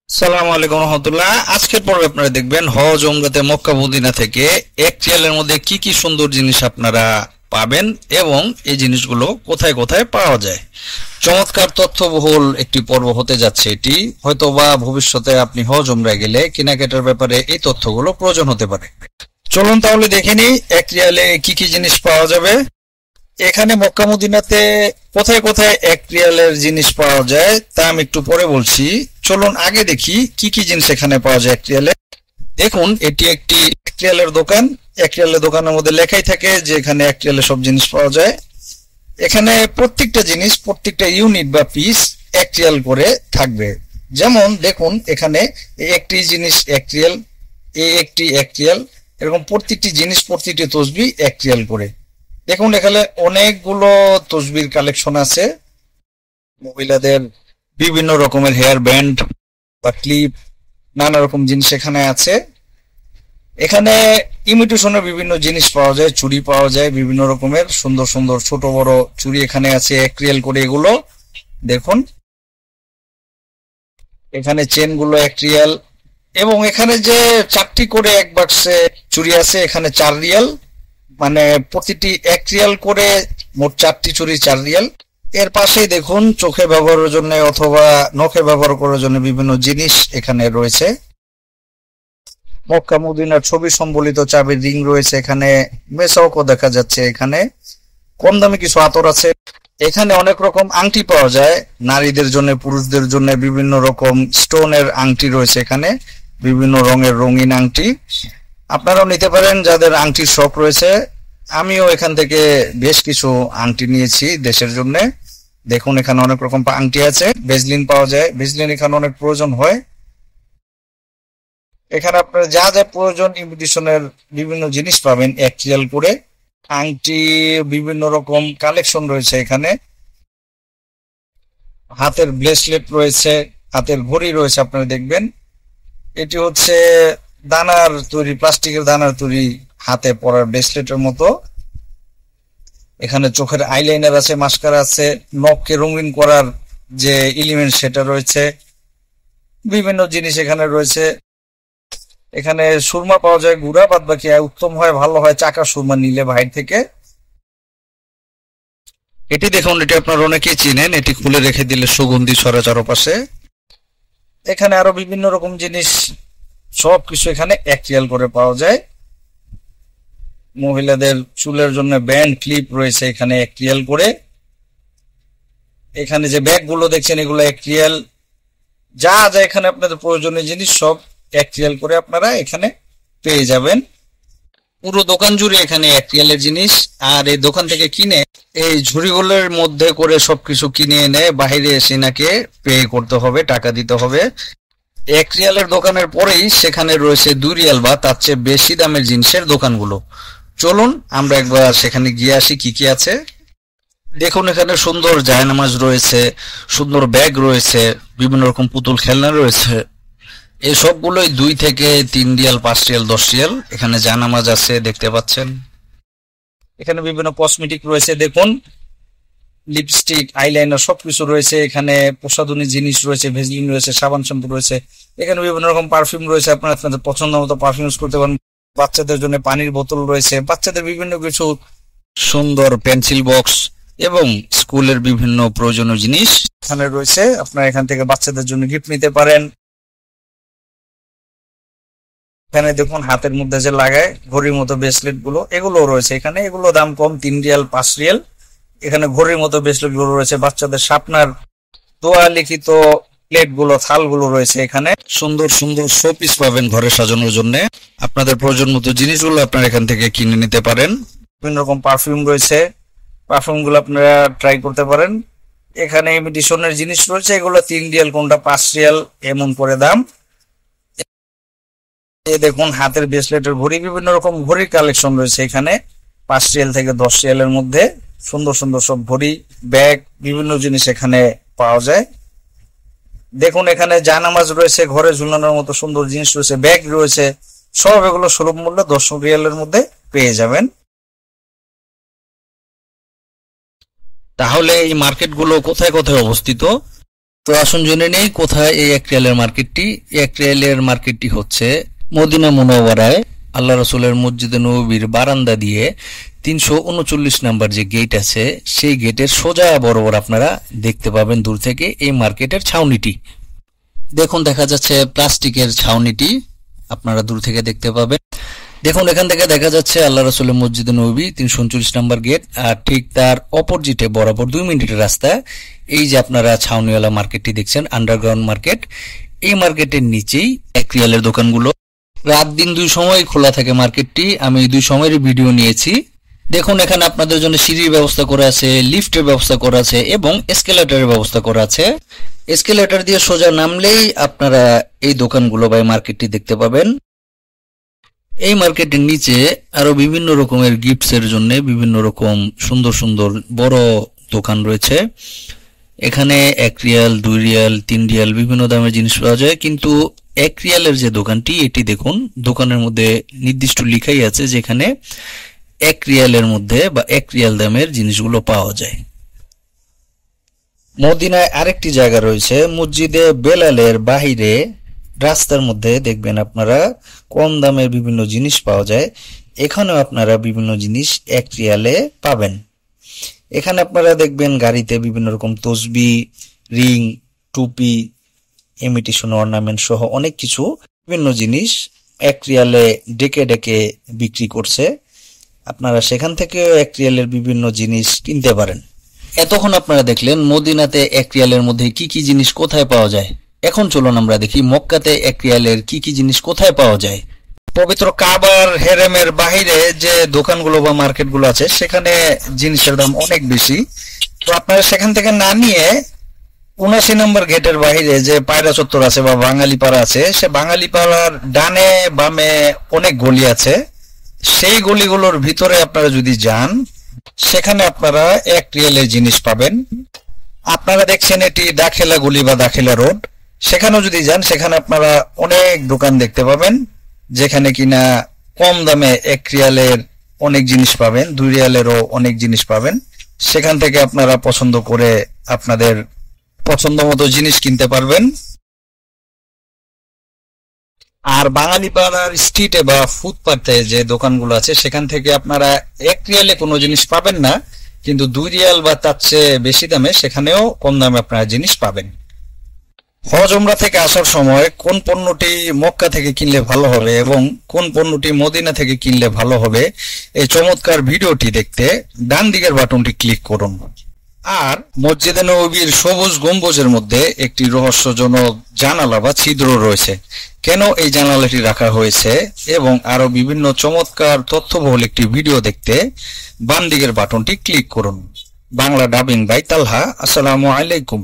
সালামু আলাইকুম রহমতুল্লাহ। আজকের পর্বে আপনারা দেখবেন হজ ওমরাতে মক্কা মদিনা থেকে এক রিয়ালের মধ্যে কি কি সুন্দর জিনিস আপনারা পাবেন এবং এই জিনিসগুলো কোথায় কোথায় পাওয়া যায়। চমৎকার তথ্যবহুল একটি পর্ব হতে যাচ্ছে এটি। হয়তোবা ভবিষ্যতে আপনি হজ ওমরায় গেলে কেনাকাটার ব্যাপারে এই তথ্যগুলো প্রয়োজন হতে পারে। চলুন তাহলে দেখে নিই এক রিয়ালে কি কি জিনিস পাওয়া যাবে। এখানে মক্কা মদিনাতে কোথায় কোথায় এক রিয়ালের জিনিস পাওয়া যায় তা আমি একটু পরে বলছি। চলুন আগে দেখি কি কি জিনিস এখানে পাওয়া যায় এক রিয়ালে। দেখুন, এটি একটি এক রিয়ালের দোকান। এক রিয়ালের দোকানের মধ্যে লেখাই থাকে যে এখানে এক রিয়ালে সব জিনিস পাওয়া যায়। এখানে প্রত্যেকটা জিনিস, প্রত্যেকটা ইউনিট বা পিস এক রিয়াল করে থাকবে। যেমন দেখুন, এখানে এই একটি জিনিস এক রিয়াল, এই একটি এক রিয়াল, এরকম প্রত্যেকটি জিনিস, প্রতিটি তসবিহ এক রিয়াল করে। দেখুন এখানে অনেকগুলো তসবির কালেকশন আছে। মহিলাদের বিভিন্ন রকমের হেয়ার ব্যান্ড বা ক্লিপ, নানা রকম জিনিস এখানে আছে। এখানে ইমিটেশনের বিভিন্ন জিনিস পাওয়া যায়, চুড়ি পাওয়া যায়, বিভিন্ন রকমের সুন্দর সুন্দর ছোট বড় চুড়ি এখানে আছে এক রিয়াল করে। এগুলো দেখুন, এখানে চেন গুলো এক রিয়াল, এবং এখানে যে 4টি করে এক বাক্সে চুড়ি আছে এখানে 4 রিয়াল, মানে প্রতিটি এক রিয়াল করে মোট 4টি চুড়ি 4 রিয়াল। এর পাশেই দেখুন চোখে ব্যবহারের জন্য অথবা নখে ব্যবহার করার জন্য বিভিন্ন জিনিস এখানে রয়েছে। মক্কা মদিনার ছবি সম্বলিত চাবির রিং রয়েছে এখানে, মেসাওকও দেখা যাচ্ছে। এখানে কম দামে কিছু আতর আছে। এখানে অনেক রকম আংটি পাওয়া যায়, নারীদের জন্য, পুরুষদের জন্য বিভিন্ন রকম স্টোনের আংটি রয়েছে এখানে, বিভিন্ন রঙের রঙিন আংটি। আপনারাও নিতে পারেন যাদের আংটির শখ রয়েছে। আমিও এখান থেকে বেশ কিছু আংটি নিয়েছি দেশের জন্য। দেখুন এখানে অনেক রকম আংটি আছে। বেজলিন পাওয়া যায়, বেজলিন এখানে অনেক প্রয়োজন হয়। এখানে আপনার যা যা প্রয়োজন ইমিটেশনের বিভিন্ন জিনিস পাবেন এক রিয়াল করে। আংটি বিভিন্ন রকম কালেকশন রয়েছে এখানে। হাতের ব্রেসলেট রয়েছে, হাতের ঘড়ি রয়েছে। আপনারা দেখবেন এটি হচ্ছে দানার তৈরি, প্লাস্টিকের দানার তৈরি হাতে পরার ব্রেসলেটের মতো। এখানে চোখের আইলাইনার আছে, মাস্কারা আছে, নখকে রঙিন করার যে এলিমেন্ট সেটা রয়েছে। বিভিন্ন জিনিস এখানে রয়েছে। এখানে সুরমা পাওয়া যায় গুঁড়া, বাদ বাকি উত্তম হয়, ভালো হয় চাকা সুরমা নিলে বাইরে থেকে। এটি দেখুন, এটি আপনার অনেকেই চিনেন, এটি খুলে রেখে দিলে সুগন্ধি ছড়া চারপাশে। এখানে আরো বিভিন্ন রকম জিনিস, সবকিছু এখানে এক রিয়াল করে পাওয়া যায়। মহিলাদের চুলের জন্য ব্যান্ড ক্লিপ রয়েছে এখানে এক রিয়াল করে। এখানে যে ব্যাগ গুলো দেখছেন এগুলো এক রিয়াল। যা যা এখানে আপনাদের প্রয়োজনীয় জিনিস সব এক রিয়াল করে আপনারা এখানে পেয়ে যাবেন। পুরো দোকান জুড়ে এখানে এক রিয়ালের জিনিস। আর এই দোকান থেকে কিনে এই ঝুড়িগুলোর মধ্যে করে সবকিছু কিনে এনে বাইরে এসে নাকি পে করতে হবে, টাকা দিতে হবে। এক রিয়ালের দোকানের পরেই সেখানে রয়েছে 2 রিয়াল বা তার চেয়ে বেশি দামের জিনিসের দোকানগুলো। চলুন আমরা একবার সেখানে গিয়ে আসি কি কি আছে। দেখুন এখানে সুন্দর জায়নামাজ রয়েছে, সুন্দর ব্যাগ রয়েছে, বিভিন্ন রকম পুতুল খেলনা রয়েছে। এই সবগুলোই 2 থেকে 3 রিয়াল, 5 রিয়াল, 10 রিয়াল। এখানে জায়নামাজ আছে দেখতে পাচ্ছেন। এখানে বিভিন্ন কসমেটিক রয়েছে, দেখুন লিপস্টিক, আইলাইনার সবকিছু রয়েছে। এখানে প্রসাধনী জিনিস রয়েছে, ভেজলিন রয়েছে, সাবান শ্যাম্পু রয়েছে। এখানে বিভিন্ন রকম পারফিউম রয়েছে, আপনারা আপনাদের পছন্দ মতো পারফিউম ইউজ করতে পারেন। বাচ্চাদের জন্য পানির বোতল রয়েছে, বাচ্চাদের বিভিন্ন কিছু সুন্দর পেন্সিল বক্স এবং স্কুলের বিভিন্ন প্রয়োজনীয় জিনিস এখানে রয়েছে। আপনারা এখান থেকে বাচ্চাদের জন্য গিফট নিতে পারেন। এখানে দেখুন হাতের মধ্যে যে লাগায় ঘড়ির মতো ব্রেসলেট গুলো, এগুলো রয়েছে এখানে। এগুলো দাম কম, 3 রিয়াল, 5 রিয়াল। এখানে ঘড়ির মতো ব্রেসলেট গুলো রয়েছে। বাচ্চাদের শার্পনার, দোয়া লিখিত প্লেট গুলো, থাল গুলো রয়েছে এখানে। সুন্দর সুন্দর শোপিস পাবেন ঘরে সাজানোর জন্য। আপনাদের প্রয়োজন মতো জিনিসগুলো আপনারা এখান থেকে কিনে নিতে পারেন। বিভিন্ন রকম পারফিউম রয়েছে, পারফিউম গুলো আপনারা ট্রাই করতে পারেন। এখানে ইমিটেশনের জিনিস রয়েছে, এগুলো 3 রিয়াল, কোনটা 5 রিয়াল এমন করে দাম। দেখুন হাতের ব্রেসলেটের ঘড়ি, বিভিন্ন রকম ঘড়ির কালেকশন রয়েছে এখানে। 5 রিয়াল থেকে 10 রিয়ালের মধ্যে সুন্দর সুন্দর সব ঘড়ি, ব্যাগ, বিভিন্ন জিনিস এখানে পাওয়া যায়। দেখুন এখানে জায়নামাজ রয়েছে, ঘরে ঝুলানোর মতো সুন্দর জিনিস রয়েছে, ব্যাগ রয়েছে। সব এগুলো সুলভ মূল্যে 10 রিয়ালের মধ্যে পেয়ে যাবেন। তাহলে এই মার্কেটগুলো কোথায় কোথায় অবস্থিত? তো আসুন জেনে নেই কোথায় এই 1 রিয়ালের মার্কেটটি। 1 রিয়ালের মার্কেটটি হচ্ছে মদিনা মুনাওয়ারায় আল্লাহ রাসূলের মসজিদে নববীর বারান্দা দিয়ে 339 নাম্বার যে গেট আছে সেই গেটের সোজা বরাবর আপনারা দেখতে পাবেন দূর থেকে এই মার্কেটের ছাউনিটি। দেখুন দেখা যাচ্ছে প্লাস্টিকের ছাউনিটি, আপনারা দূর থেকে দেখতে পাবেন। দেখুন এখান থেকে দেখা যাচ্ছে আল্লাহ রাসূলের মসজিদে নববী 339 নাম্বার গেট, আর ঠিক তার অপোজিটে বরাবর 2 মিনিটের রাস্তা এই যে আপনারা ছাউনিওয়ালা মার্কেটটি দেখছেন, আন্ডারগ্রাউন্ড মার্কেট। এই মার্কেটের নিচেই 1 রিয়ালের দোকানগুলো। রাত দিন 2 সময় খোলা থাকে মার্কেটটি। আমি 2 সময়ের ভিডিও নিয়েছি। দেখুন এখানে আপনাদের জন্য সিঁড়ির ব্যবস্থা করা আছে, লিফটের ব্যবস্থা করা আছে এবং এসকেলেটরের ব্যবস্থা করা আছে। এসকেলেটর দিয়ে সোজা নামলেই আপনারা এই দোকানগুলো বা মার্কেটটি দেখতে পাবেন। এই মার্কেটের নিচে আরো বিভিন্ন রকমের গিফটস এর জন্য বিভিন্ন রকম সুন্দর সুন্দর বড় দোকান রয়েছে। এখানে 1 রিয়াল, 2 রিয়াল, 3 রিয়াল বিভিন্ন দামের জিনিস পাওয়া যায়। কিন্তু 1 রিয়ালের যে দোকানটি, এটি দেখুন দোকানের মধ্যে নির্দিষ্ট লেখাই আছে যেখানে 1 রিয়ালের মধ্যে বা 1 রিয়াল দামের জিনিসগুলো পাওয়া যায়। মদিনায় আরেকটি জায়গা রয়েছে, মসজিদে বেলালের বাহিরে রাস্তার মধ্যে দেখবেন আপনারা কম দামের বিভিন্ন জিনিস পাওয়া যায়। এখানেও আপনারা বিভিন্ন জিনিস 1 রিয়ালে পাবেন। এখানে আপনারা দেখবেন গাড়িতে বিভিন্ন রকম তসবি, রিং, টুপি, ইমিটেশন অর্নামেন্ট সহ অনেক কিছু বিভিন্ন জিনিস 1 রিয়ালে ডেকে ডেকে বিক্রি করছে। আপনারা সেখান থেকে 1 রিয়ালের বিভিন্ন জিনিস কিনতে পারেন। এতক্ষণ আপনারা দেখলেন মদিনাতে 1 রিয়ালের মধ্যে কি কি জিনিস কোথায় পাওয়া যায়। এখন চলুন আমরা দেখি মক্কাতে 1 রিয়ালের কি কি জিনিস কোথায় পাওয়া যায়। পবিত্র কাবার হেরেমের বাহিরে যে দোকানগুলো বা মার্কেটগুলো আছে সেখানে জিনিসের দাম অনেক বেশি। তো আপনারা সেখান থেকে না নিয়ে 79 নম্বর গেটের বাহিরে যে পায়রা চত্বর আছে বা বাঙালি পাড়া আছে, সে বাঙালি পাড়ার ডানে বামে অনেক গলি আছে। সেই গলিগুলোর ভিতরে আপনারা যদি যান সেখানে আপনারা 1 রিয়ালের জিনিস পাবেন। আপনারা দেখছেন এটি দাখিলা গলি বা দাখিলা রোড। সেখানেও যদি যান সেখানে আপনারা অনেক দোকান দেখতে পাবেন যেখানে কিনা কম দামে 1 রিয়ালের অনেক জিনিস পাবেন, 2 রিয়ালেরও অনেক জিনিস পাবেন। সেখান থেকে আপনারা পছন্দ করে আপনাদের পছন্দ মতো জিনিস কিনতে পারবেন। আর বাঙালি পাড়ার স্ট্রিটে বা ফুটপাতে যে দোকানগুলো আছে সেখান থেকে আপনারা 1 রিয়ালে কোনো জিনিস পাবেন না, কিন্তু 2 রিয়াল বা তার চেয়ে বেশি দামে সেখানেও কম দামে আপনারা জিনিস পাবেন। হজ উমরা থেকে আসার সময় কোন পণ্যটি মক্কা থেকে কিনলে ভালো হবে এবং কোন পণ্যটি মদিনা থেকে কিনলে ভালো হবে এই চমৎকার ভিডিওটি দেখতে ডান দিকের বাটনটি ক্লিক করুন। আর মসজিদে নববীর সবুজ গম্বুজের মধ্যে একটি রহস্যজনক জানালা বা ছিদ্র রয়েছে। কেন এই জানালাটি রাখা হয়েছে এবং আরো বিভিন্ন চমৎকার তথ্যবহুল একটি ভিডিও দেখতে বাম দিকের বাটনটি ক্লিক করুন। বাংলা ডাবিং বাই তালহা। আসসালামু আলাইকুম।